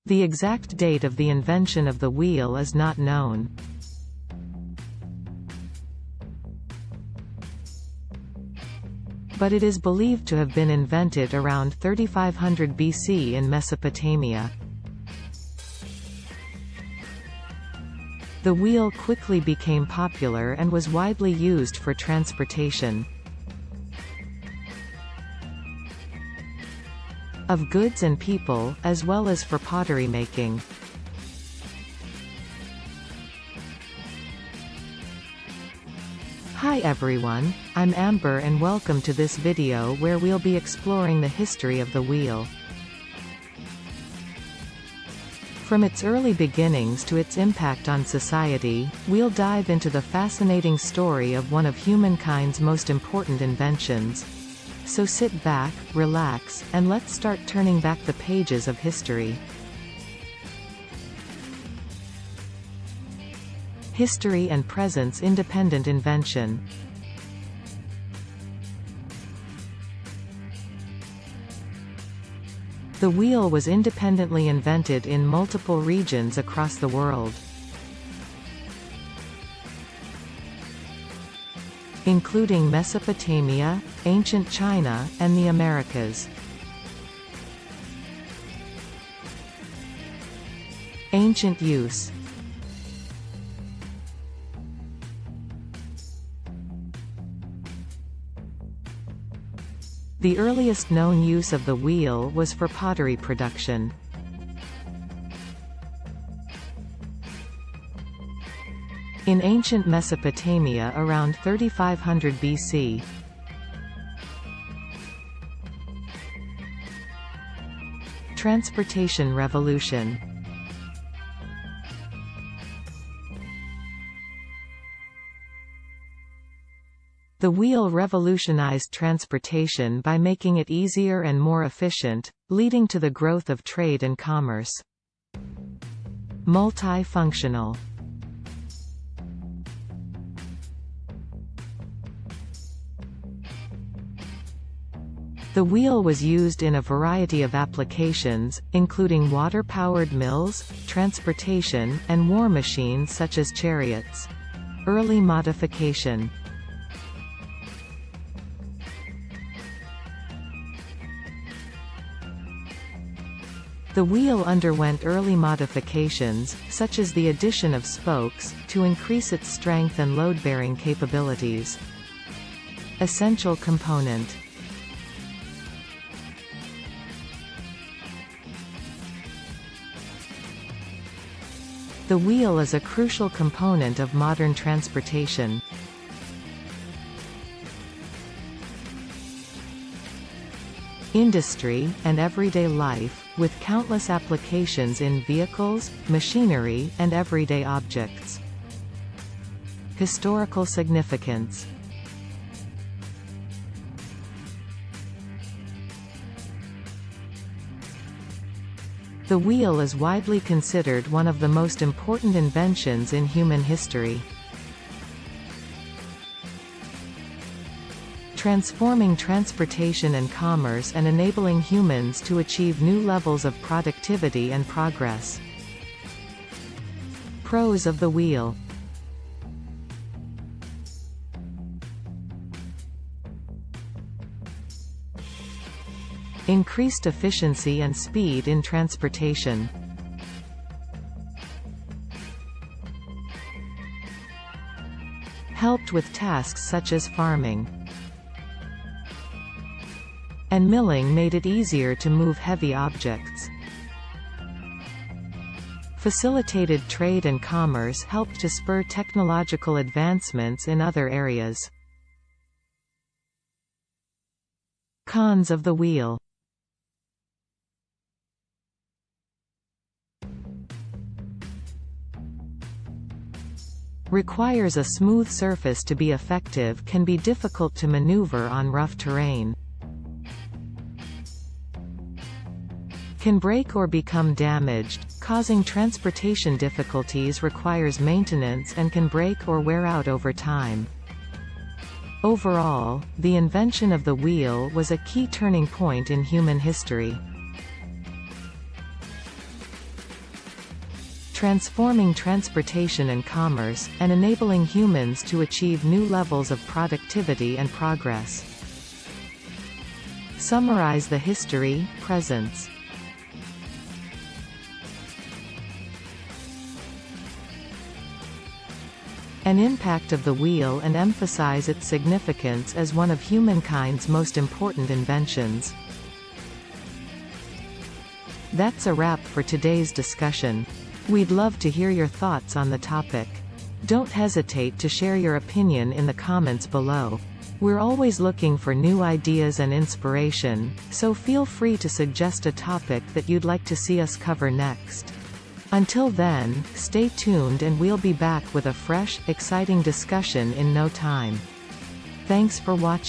The exact date of the invention of the wheel is not known. But it is believed to have been invented around 3500 BC in Mesopotamia. The wheel quickly became popular and was widely used for transportation of goods and people, as well as for pottery making. Hi everyone, I'm Amber and welcome to this video where we'll be exploring the history of the wheel. From its early beginnings to its impact on society, we'll dive into the fascinating story of one of humankind's most important inventions. So sit back, relax, and let's start turning back the pages of history. History and presence. Independent invention. The wheel was independently invented in multiple regions across the world, including Mesopotamia, ancient China, and the Americas. Ancient use. The earliest known use of the wheel was for pottery production. In ancient Mesopotamia around 3500 BC. Transportation revolution. The wheel revolutionized transportation by making it easier and more efficient, leading to the growth of trade and commerce. Multifunctional. The wheel was used in a variety of applications, including water-powered mills, transportation, and war machines such as chariots. Early modification. The wheel underwent early modifications, such as the addition of spokes, to increase its strength and load-bearing capabilities. Essential component. The wheel is a crucial component of modern transportation. Industry, and everyday life, with countless applications in vehicles, machinery, and everyday objects. Historical significance. The wheel is widely considered one of the most important inventions in human history. Transforming transportation and commerce and enabling humans to achieve new levels of productivity and progress. Pros of the wheel. Increased efficiency and speed in transportation. Helped with tasks such as farming and milling, made it easier to move heavy objects. Facilitated trade and commerce, helped to spur technological advancements in other areas. Cons of the wheel. Requires a smooth surface to be effective, can be difficult to maneuver on rough terrain. Can break or become damaged, causing transportation difficulties. Requires maintenance and can break or wear out over time. Overall, the invention of the wheel was a key turning point in human history. transforming transportation and commerce, and enabling humans to achieve new levels of productivity and progress. Summarize the history, presence, and impact of the wheel and emphasize its significance as one of humankind's most important inventions. That's a wrap for today's discussion. We'd love to hear your thoughts on the topic. Don't hesitate to share your opinion in the comments below. We're always looking for new ideas and inspiration, so feel free to suggest a topic that you'd like to see us cover next. Until then, stay tuned and we'll be back with a fresh, exciting discussion in no time. Thanks for watching.